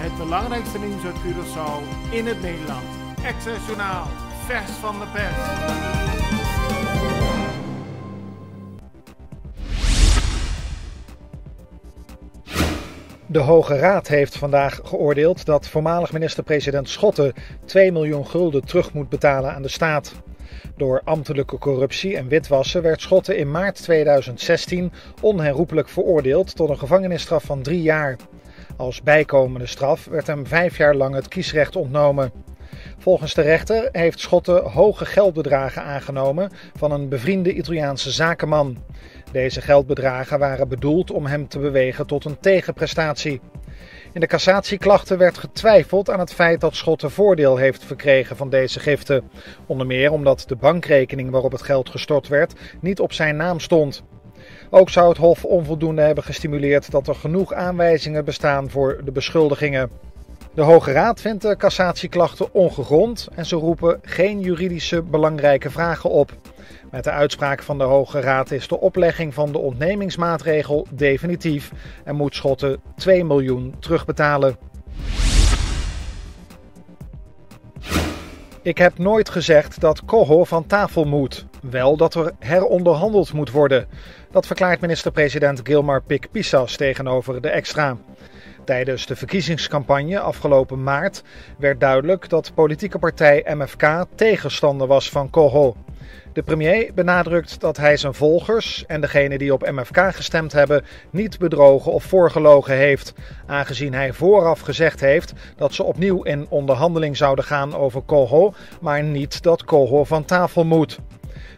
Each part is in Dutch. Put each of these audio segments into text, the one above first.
Het belangrijkste nieuws uit Curaçao in het Nederland. Extra Journaal, vers van de pers. De Hoge Raad heeft vandaag geoordeeld dat voormalig minister-president Schotten 2 miljoen gulden terug moet betalen aan de staat. Door ambtelijke corruptie en witwassen werd Schotten in maart 2016 onherroepelijk veroordeeld tot een gevangenisstraf van 3 jaar. Als bijkomende straf werd hem 5 jaar lang het kiesrecht ontnomen. Volgens de rechter heeft Schotten hoge geldbedragen aangenomen van een bevriende Italiaanse zakenman. Deze geldbedragen waren bedoeld om hem te bewegen tot een tegenprestatie. In de cassatieklachten werd getwijfeld aan het feit dat Schotten voordeel heeft verkregen van deze giften. Onder meer omdat de bankrekening waarop het geld gestort werd niet op zijn naam stond. Ook zou het Hof onvoldoende hebben gestimuleerd dat er genoeg aanwijzingen bestaan voor de beschuldigingen. De Hoge Raad vindt de cassatieklachten ongegrond en ze roepen geen juridische belangrijke vragen op. Met de uitspraak van de Hoge Raad is de oplegging van de ontnemingsmaatregel definitief en moet Schotten 2 miljoen terugbetalen. Ik heb nooit gezegd dat Coho van tafel moet. Wel dat er heronderhandeld moet worden. Dat verklaart minister-president Gilmar Pik-Pissas tegenover de Extra. Tijdens de verkiezingscampagne afgelopen maart werd duidelijk dat politieke partij MFK tegenstander was van Coho. De premier benadrukt dat hij zijn volgers en degenen die op MFK gestemd hebben niet bedrogen of voorgelogen heeft, aangezien hij vooraf gezegd heeft dat ze opnieuw in onderhandeling zouden gaan over Coho, maar niet dat Coho van tafel moet.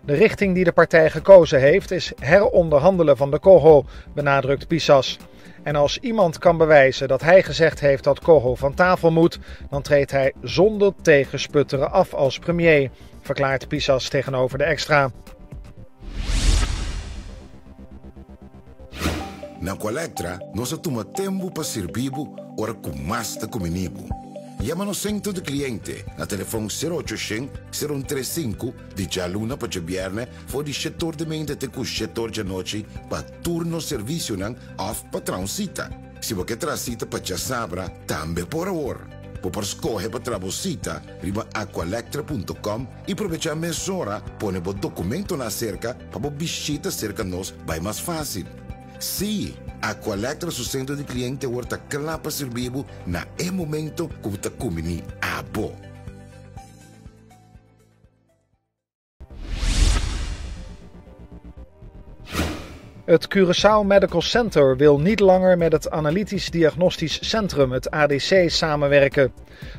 De richting die de partij gekozen heeft is heronderhandelen van de Coho, benadrukt Pissas. En als iemand kan bewijzen dat hij gezegd heeft dat Coho van tafel moet, dan treedt hij zonder tegensputteren af als premier, verklaart Pissas tegenover de Extra. Na Colectra, nós toma tempo para servir ora com mais de comunibo. Llama-nos centro de cliente na telefone 0800-035 de Jaluna para Jabierne voor die setor de mente te cu setor de noche para turno serviço nan of patrão cita. Se você transita para Jasabra, também por hora. Por escolher para trabalhar, riba aqualectra.com e aproveitar a mesura, põe o documento na cerca para visita cerca nós, vai mais fácil. Sim, Aqualectra, seu centro de cliente, está claro para servir na momento que você comini a bo. Het Curaçao Medical Center wil niet langer met het Analytisch Diagnostisch Centrum, het ADC, samenwerken.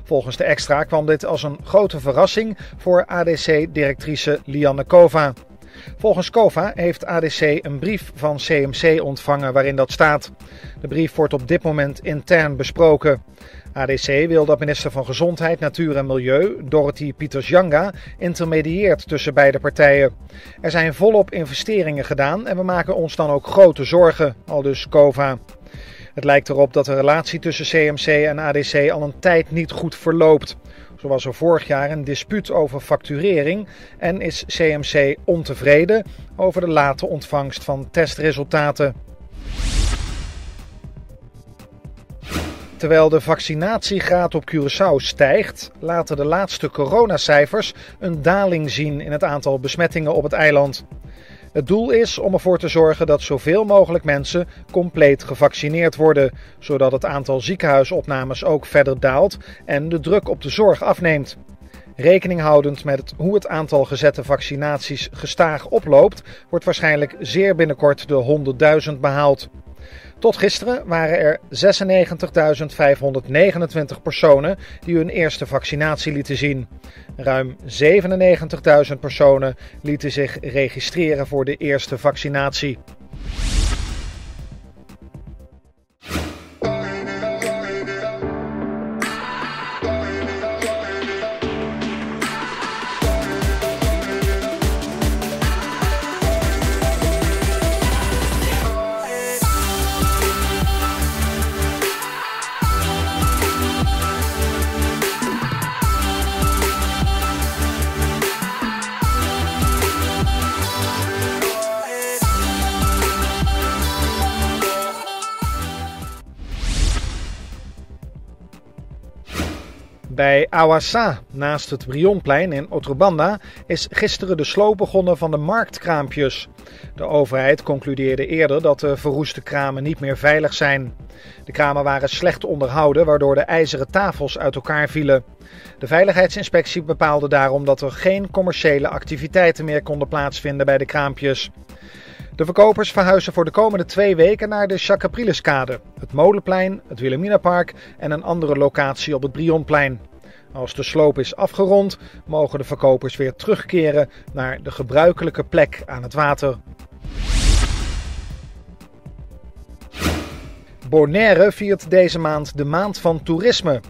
Volgens de Extra kwam dit als een grote verrassing voor ADC-directrice Lianne Kova. Volgens Kova heeft ADC een brief van CMC ontvangen waarin dat staat. De brief wordt op dit moment intern besproken. ADC wil dat minister van Gezondheid, Natuur en Milieu, Dorothy Pieters-Janga, intermedieert tussen beide partijen. Er zijn volop investeringen gedaan en we maken ons dan ook grote zorgen, aldus Kova. Het lijkt erop dat de relatie tussen CMC en ADC al een tijd niet goed verloopt. Zo was er vorig jaar een dispuut over facturering en is CMC ontevreden over de late ontvangst van testresultaten. Terwijl de vaccinatiegraad op Curaçao stijgt, laten de laatste coronacijfers een daling zien in het aantal besmettingen op het eiland. Het doel is om ervoor te zorgen dat zoveel mogelijk mensen compleet gevaccineerd worden, zodat het aantal ziekenhuisopnames ook verder daalt en de druk op de zorg afneemt. Rekening houdend met hoe het aantal gezette vaccinaties gestaag oploopt, wordt waarschijnlijk zeer binnenkort de 100.000 behaald. Tot gisteren waren er 96.529 personen die hun eerste vaccinatie lieten zien. Ruim 97.000 personen lieten zich registreren voor de eerste vaccinatie. Bij Awassa, naast het Brionplein in Otrobanda, is gisteren de sloop begonnen van de marktkraampjes. De overheid concludeerde eerder dat de verroeste kramen niet meer veilig zijn. De kramen waren slecht onderhouden, waardoor de ijzeren tafels uit elkaar vielen. De veiligheidsinspectie bepaalde daarom dat er geen commerciële activiteiten meer konden plaatsvinden bij de kraampjes. De verkopers verhuizen voor de komende 2 weken naar de Chakapriluskade, het Molenplein, het Wilhelminapark en een andere locatie op het Brionplein. Als de sloop is afgerond, mogen de verkopers weer terugkeren naar de gebruikelijke plek aan het water. Bonaire viert deze maand de Maand van Toerisme.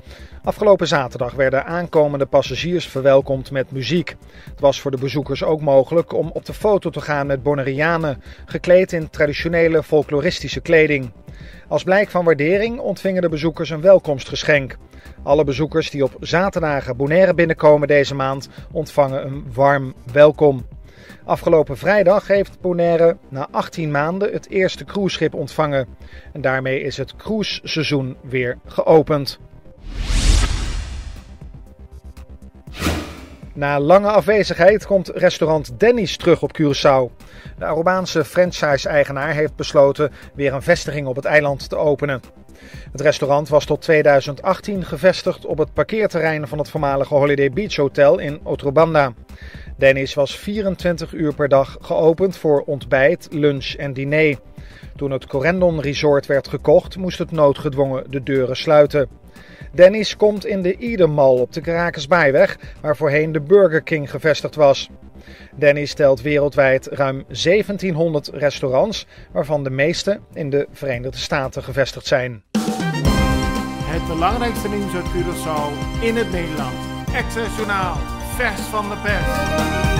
Afgelopen zaterdag werden aankomende passagiers verwelkomd met muziek. Het was voor de bezoekers ook mogelijk om op de foto te gaan met Bonaireanen, gekleed in traditionele folkloristische kleding. Als blijk van waardering ontvingen de bezoekers een welkomstgeschenk. Alle bezoekers die op zaterdagen Bonaire binnenkomen deze maand ontvangen een warm welkom. Afgelopen vrijdag heeft Bonaire na 18 maanden het eerste cruiseschip ontvangen. En daarmee is het cruiseseizoen weer geopend. Na lange afwezigheid komt restaurant Denny's terug op Curaçao. De Arubaanse franchise-eigenaar heeft besloten weer een vestiging op het eiland te openen. Het restaurant was tot 2018 gevestigd op het parkeerterrein van het voormalige Holiday Beach Hotel in Otrobanda. Denny's was 24 uur per dag geopend voor ontbijt, lunch en diner. Toen het Corendon Resort werd gekocht, moest het noodgedwongen de deuren sluiten. Denny's komt in de Eden Mall op de Caracasbaaiweg, waar voorheen de Burger King gevestigd was. Denny's telt wereldwijd ruim 1700 restaurants, waarvan de meeste in de Verenigde Staten gevestigd zijn. Het belangrijkste nieuws uit Curaçao in het Nederland. Access Journaal, vers van de pers.